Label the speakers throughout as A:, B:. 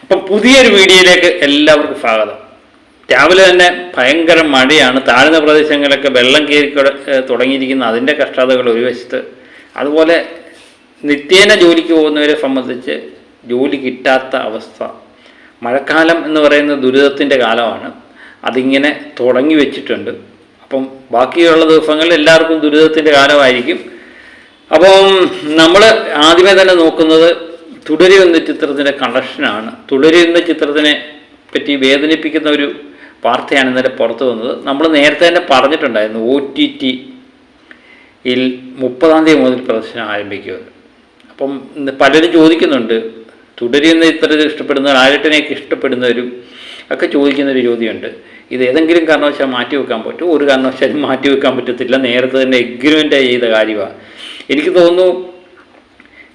A: അപ്പം പുതിയൊരു വീഡിയോയിലേക്ക് എല്ലാവർക്കും സ്വാഗതം. രാവിലെ തന്നെ ഭയങ്കര മഴയാണ്. താഴ്ന്ന പ്രദേശങ്ങളിലൊക്കെ വെള്ളം കയറി തുടങ്ങിയിരിക്കുന്ന അതിൻ്റെ കഷ്ടതകൾ ഒരു വശത്ത്, അതുപോലെ നിത്യേന ജോലിക്ക് പോകുന്നവരെ സംബന്ധിച്ച് ജോലി കിട്ടാത്ത അവസ്ഥ. മഴക്കാലം എന്ന് പറയുന്ന ദുരിതത്തിൻ്റെ കാലമാണ്. അതിങ്ങനെ തുടങ്ങി വെച്ചിട്ടുണ്ട്. അപ്പം ബാക്കിയുള്ള ദിവസങ്ങളിൽ എല്ലാവർക്കും ദുരിതത്തിൻ്റെ കാലമായിരിക്കും. അപ്പം നമ്മൾ ആദ്യമേ തന്നെ നോക്കുന്നത് തുടരി എന്ന ചിത്രത്തിൻ്റെ കളക്ഷനാണ്. തുടരി എന്ന ചിത്രത്തിനെ പറ്റി വേദനിപ്പിക്കുന്ന ഒരു വാർത്തയാണ് ഇന്നലെ പുറത്തു വന്നത്. നമ്മൾ നേരത്തെ തന്നെ പറഞ്ഞിട്ടുണ്ടായിരുന്നു OTT-യിൽ 30-ാം തീയതി മുതൽ പ്രദർശനം ആരംഭിക്കുമെന്ന്. അപ്പം പലരും ചോദിക്കുന്നുണ്ട്, തുടരി എന്ന ചിത്രത്തിൽ ഇഷ്ടപ്പെടുന്നവർ, ആരട്ടനെയൊക്കെ ഇഷ്ടപ്പെടുന്നവരും ഒക്കെ ചോദിക്കുന്നൊരു ചോദ്യമുണ്ട്, ഇത് ഏതെങ്കിലും കാരണവശാൽ മാറ്റി വെക്കാൻ പറ്റുമോ? ഒരു കാരണവശാലും മാറ്റി വെക്കാൻ പറ്റത്തില്ല. നേരത്തെ തന്നെ എഗ്രിമെൻ്റ് ചെയ്ത കാര്യമാണ്. എനിക്ക് തോന്നുന്നു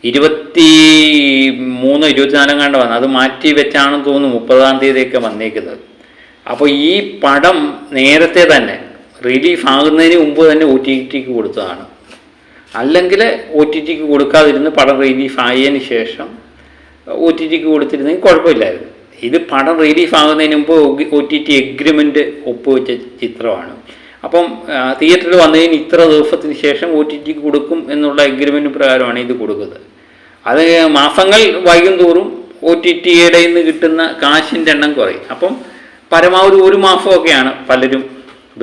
A: 23-24 കണ്ട് വന്നു. അത് മാറ്റി വെച്ചാണെന്ന് തോന്നുന്നു 30-ാം തീയതിയൊക്കെ വന്നേക്കുന്നത്. അപ്പോൾ ഈ പടം നേരത്തെ തന്നെ റിലീഫ് ആകുന്നതിന് മുമ്പ് തന്നെ OTT-ക്ക് കൊടുത്തതാണ്. അല്ലെങ്കിൽ OTT-ക്ക് കൊടുക്കാതിരുന്ന് പടം റിലീഫ് ആയതിന് ശേഷം OTT-ക്ക് കൊടുത്തിരുന്നെങ്കിൽ കുഴപ്പമില്ലായിരുന്നു. ഇത് പടം റിലീഫ് ആകുന്നതിന് മുമ്പ് OTT എഗ്രിമെൻ്റ് ഒപ്പുവെച്ച ചിത്രമാണ്. അപ്പം തിയേറ്ററിൽ വന്നതിന് ഇത്ര ദിവസത്തിന് ശേഷം OTT-ക്ക് കൊടുക്കും എന്നുള്ള എഗ്രിമെൻ്റ് പ്രകാരമാണ് ഇത് കൊടുക്കുന്നത്. അത് മാസങ്ങൾ വൈകും തോറും OTT-യുടെ നിന്ന് കിട്ടുന്ന കാശിൻ്റെ എണ്ണം കുറയും. അപ്പം പരമാവധി ഒരു മാസമൊക്കെയാണ് പലരും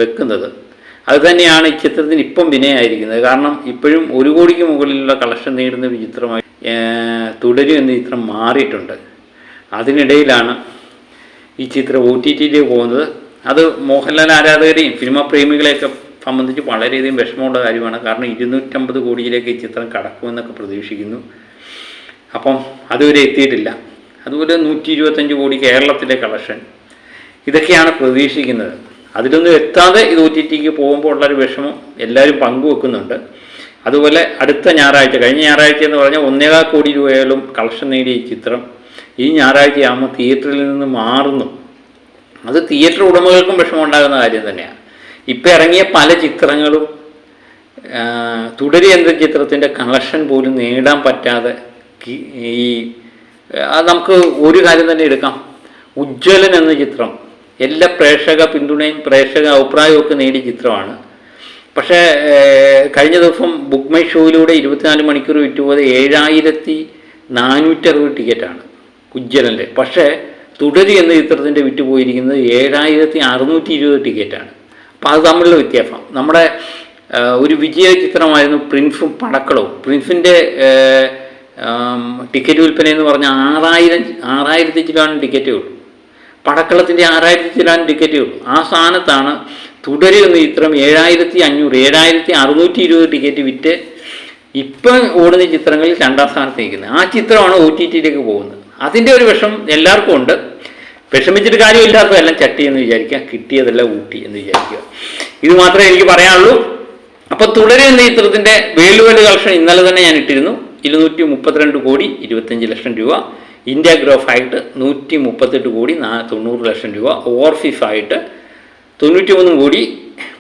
A: വെക്കുന്നത്. അതുതന്നെയാണ് ഈ ചിത്രത്തിന് ഇപ്പം വിനയായിരിക്കുന്നത്. കാരണം ഇപ്പോഴും 1 കോടിക്ക് മുകളിലുള്ള കളക്ഷൻ നേടുന്ന ഒരു ചിത്രമായി തുടരും എന്ന ചിത്രം മാറിയിട്ടുണ്ട്. അതിനിടയിലാണ് ഈ ചിത്രം OTT-യിലേക്ക് പോകുന്നത്. അത് മോഹൻലാൽ ആരാധകരെയും സിനിമാ പ്രേമികളെയൊക്കെ സംബന്ധിച്ച് വളരെയധികം വിഷമമുള്ള കാര്യമാണ്. കാരണം 250 കോടിയിലേക്ക് ഈ ചിത്രം കടക്കുമെന്നൊക്കെ പ്രതീക്ഷിക്കുന്നു. അപ്പം അതുവരെ എത്തിയിട്ടില്ല. അതുപോലെ 125 കോടി കേരളത്തിലെ കളക്ഷൻ, ഇതൊക്കെയാണ് പ്രതീക്ഷിക്കുന്നത്. അതിലൊന്നും എത്താതെ ഇത് OTT-ക്ക് പോകുമ്പോൾ ഉള്ളൊരു വിഷമം എല്ലാവരും പങ്കുവെക്കുന്നുണ്ട്. അതുപോലെ അടുത്ത ഞായറാഴ്ച, കഴിഞ്ഞ ഞായറാഴ്ച എന്ന് പറഞ്ഞാൽ 1.25 കോടി രൂപയോളം കളക്ഷൻ നേടിയ ഈ ചിത്രം ഈ ഞായറാഴ്ചയാകുമ്പോൾ തിയേറ്ററിൽ നിന്ന് മാറുന്നു. അത് തിയേറ്റർ ഉടമകൾക്കും വിഷമം ഉണ്ടാകുന്ന കാര്യം തന്നെയാണ്. ഇപ്പം ഇറങ്ങിയ പല ചിത്രങ്ങളും തുടരി എന്ന ചിത്രത്തിൻ്റെ കളക്ഷൻ പോലും നേടാൻ പറ്റാതെ നമുക്ക് ഒരു കാര്യം തന്നെ എടുക്കാം. ഉജ്ജ്വലൻ എന്ന ചിത്രം എല്ലാ പ്രേക്ഷക പിന്തുണയും പ്രേക്ഷക അഭിപ്രായവും ഒക്കെ നേടിയ ചിത്രമാണ്. പക്ഷേ കഴിഞ്ഞ ദിവസം ബുക്ക് മൈ ഷോയിലൂടെ 24 മണിക്കൂർ വിറ്റുപോയത് 7460 ടിക്കറ്റാണ് ഉജ്ജ്വലൻ്റെ. പക്ഷേ തുടരി എന്ന ചിത്രത്തിൻ്റെ വിറ്റുപോയിരിക്കുന്നത് 7620 ടിക്കറ്റാണ്. അപ്പോൾ അത് തമ്മിലുള്ള വ്യത്യാസം. നമ്മുടെ ഒരു വിജയ ചിത്രമായിരുന്നു പ്രിൻസും പടക്കളവും. പ്രിൻസിൻ്റെ ടിക്കറ്റ് വിൽപ്പന എന്ന് പറഞ്ഞാൽ 6000 ചിലാണ് ടിക്കറ്റേ ഉള്ളൂ. പടക്കളത്തിൻ്റെ 6000 ചിലാണ് ടിക്കറ്റേ ഉള്ളൂ. ആ സ്ഥാനത്താണ് തുടരി എന്ന ചിത്രം 7620 ടിക്കറ്റ് വിറ്റ് ഇപ്പം ഓടുന്ന ചിത്രങ്ങളിൽ 2-ാം സ്ഥാനത്ത് നിൽക്കുന്നത്. ആ ചിത്രമാണ് OTT-യിലേക്ക് പോകുന്നത്. അതിൻ്റെ ഒരു വിഷമം എല്ലാവർക്കും ഉണ്ട്. വിഷമിച്ചിട്ട് കാര്യമില്ലാത്തതും എല്ലാം ചട്ടി എന്ന് വിചാരിക്കുക, കിട്ടിയതെല്ലാം ഊട്ടി എന്ന് വിചാരിക്കുക. ഇത് മാത്രമേ എനിക്ക് പറയാനുള്ളൂ. അപ്പോൾ തുടരി എന്ന ചിത്രത്തിൻ്റെ വേൾഡ് വൈഡ് കളക്ഷൻ ഇന്നലെ തന്നെ ഞാൻ ഇട്ടിരുന്നു. 232 കോടി 25 ലക്ഷം രൂപ. ഇന്ത്യ ഗ്രോസ് ആയിട്ട് 138 കോടി 90 ലക്ഷം രൂപ. ഓവർസീസ് ആയിട്ട് 93 കോടി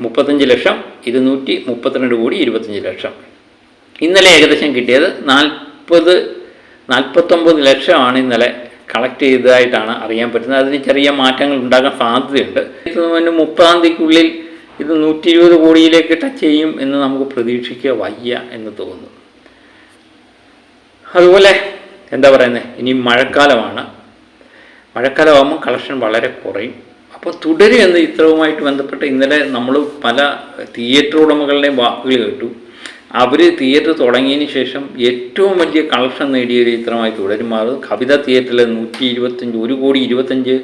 A: 35 ലക്ഷം. 232 കോടി 25 ലക്ഷം. ഇന്നലെ ഏകദേശം കിട്ടിയത് 49 ലക്ഷമാണ് ഇന്നലെ കളക്ട് ചെയ്തതായിട്ടാണ് അറിയാൻ പറ്റുന്നത്. അതിന് ചെറിയ മാറ്റങ്ങൾ ഉണ്ടാകാൻ സാധ്യതയുണ്ട്. 30-ാം തീയതിക്കുള്ളിൽ ഇത് 120 കോടിയിലേക്ക് ടച്ച് ചെയ്യും എന്ന് നമുക്ക് പ്രതീക്ഷിക്കുക വയ്യ എന്ന് തോന്നുന്നു. അതുപോലെ എന്താ പറയുന്നത്, ഇനി മഴക്കാലമാണ്. മഴക്കാലമാകുമ്പോൾ കളക്ഷൻ വളരെ കുറയും. അപ്പോൾ തുടരും എന്ന ചിത്രവുമായിട്ട് ബന്ധപ്പെട്ട് ഇന്നലെ നമ്മൾ പല തിയേറ്റർ ഉടമകളുടെയും വാക്കുകൾ കേട്ടു. അവർ തിയേറ്റർ തുടങ്ങിയതിന് ശേഷം ഏറ്റവും വലിയ കളക്ഷൻ നേടിയ ഒരു ചിത്രമായി തുടരും മാറും. കവിത തിയേറ്ററിൽ 1 കോടി 25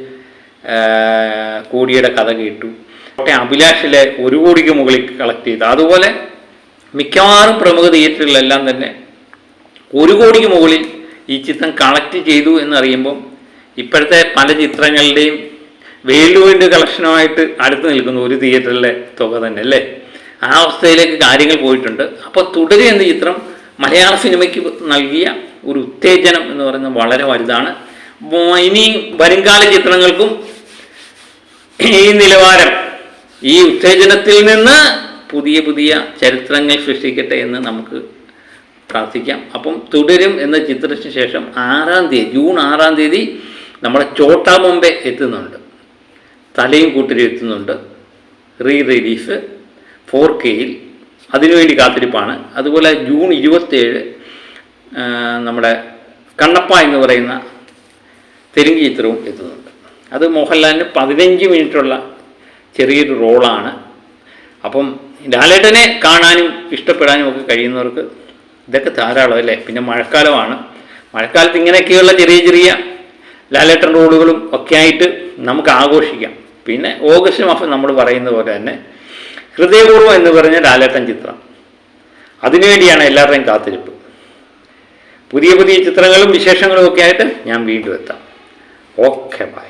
A: കോടിയുടെ കഥ കേട്ടു. കോട്ടയം അഭിലാഷിലെ 1 കോടിക്ക് മുകളിൽ കളക്ട് ചെയ്തു. അതുപോലെ മിക്കവാറും പ്രമുഖ തിയേറ്ററുകളിലെല്ലാം തന്നെ 1 കോടിക്ക് മുകളിൽ ഈ ചിത്രം കളക്ട് ചെയ്തു എന്നറിയുമ്പം ഇപ്പോഴത്തെ പല ചിത്രങ്ങളുടെയും വേൾഡ് വൈഡ് കളക്ഷനുമായിട്ട് അടുത്ത് നിൽക്കുന്ന ഒരു തിയേറ്ററിലെ തുക തന്നെ അല്ലേ. ആ അവസ്ഥയിലേക്ക് കാര്യങ്ങൾ പോയിട്ടുണ്ട്. അപ്പോൾ തുടരി എന്ന ചിത്രം മലയാള സിനിമയ്ക്ക് നൽകിയ ഒരു ഉത്തേജനം എന്ന് പറയുന്നത് വളരെ വലുതാണ്. ഇനി വരുംകാല ചിത്രങ്ങൾക്കും ഈ നിലവാരം, ഈ ഉത്തേജനത്തിൽ നിന്ന് പുതിയ പുതിയ ചരിത്രങ്ങൾ സൃഷ്ടിക്കട്ടെ എന്ന് നമുക്ക് പ്രാർത്ഥിക്കാം. അപ്പം തുടരും എന്ന ചിത്രത്തിന് ശേഷം ജൂൺ 6-ാം തീയതി നമ്മുടെ ചോട്ടാ മുംബൈ എത്തുന്നുണ്ട്, തലയും കൂട്ടരും എത്തുന്നുണ്ട്, റിലീഫ് 4Kയിൽ. അതിനുവേണ്ടി കാത്തിരിപ്പാണ്. അതുപോലെ ജൂൺ 27 നമ്മുടെ കണ്ണപ്പ എന്ന് പറയുന്ന തെലുങ്ക് ചിത്രവും എത്തുന്നുണ്ട്. അത് മോഹൻലാലിന് 15 മിനിറ്റുള്ള ചെറിയൊരു റോളാണ്. അപ്പം ലാലേട്ടനെ കാണാനും ഇഷ്ടപ്പെടാനും ഒക്കെ കഴിയുന്നവർക്ക് ഇതൊക്കെ ധാരാളം അല്ലേ. പിന്നെ മഴക്കാലമാണ്. മഴക്കാലത്ത് ഇങ്ങനെയൊക്കെയുള്ള ചെറിയ ചെറിയ ലാലേട്ടൻ റോളുകളും ഒക്കെ ആയിട്ട് നമുക്ക് ആഘോഷിക്കാം. പിന്നെ ഓഗസ്റ്റ് മാസം നമ്മൾ പറയുന്ന പോലെ തന്നെ ഹൃദയപൂർവ്വം എന്ന് പറഞ്ഞ ലാലേട്ടൻ ചിത്രം, അതിനുവേണ്ടിയാണ് എല്ലാവരുടെയും കാത്തിരിപ്പ്. പുതിയ പുതിയ ചിത്രങ്ങളും വിശേഷങ്ങളും ഒക്കെ ആയിട്ട് ഞാൻ വീണ്ടും എത്താം. Okay, by.